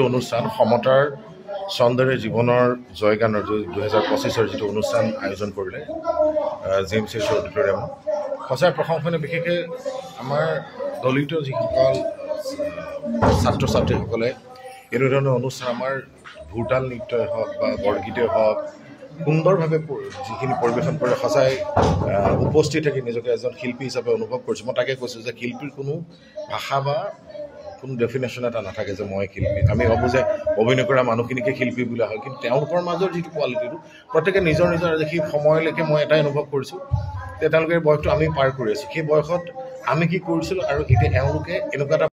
যিটো অনুষ্ঠান সমতাৰ চন্দ্ৰে জীৱনৰ জয়গানৰ 2025 যিটো অনুষ্ঠান আয়োজন কৰিলে GMC অডিটৰিয়ামত সঁচাই প্ৰশংসনীয় বিশেষকৈ আমাৰ দলিত যিসকল ছাত্ৰ ছাত্ৰীসকলে এনেধৰণৰ অনুষ্ঠান আমাৰ ভোৰতাল নৃত্যই হওক বা বৰগীতেই হওক সুন্দৰভাৱে যিখিনি পৰিৱেশন কৰে সঁচাই উপস্থিত থাকি নিজকে এজন শিল্পী হিচাপে অনুভৱ কৰিছোঁ মই তাকে কৈছোঁ যে শিল্পীৰ কোনো ভাষা বা কোনো ডেফিনেশ্যন এটা নাথাকে যে মই শিল্পী আমি ভাবোঁ যে অভিনয় কৰা মানুহখিনিকে শিল্পী বোলা হয় কিন্তু তেওঁলোকৰ মাজৰ যিটো কোৱালিটিটো প্ৰত্যেকে নিজৰ নিজৰ সেই সময়লৈকে মই এটাই অনুভৱ কৰিছোঁ যে তেওঁলোকে বয়সটো আমি পাৰ কৰি আছোঁ সেই বয়সত আমি কি কৰিছিলোঁ আৰু এতিয়া এওঁলোকে এনেকুৱা এটা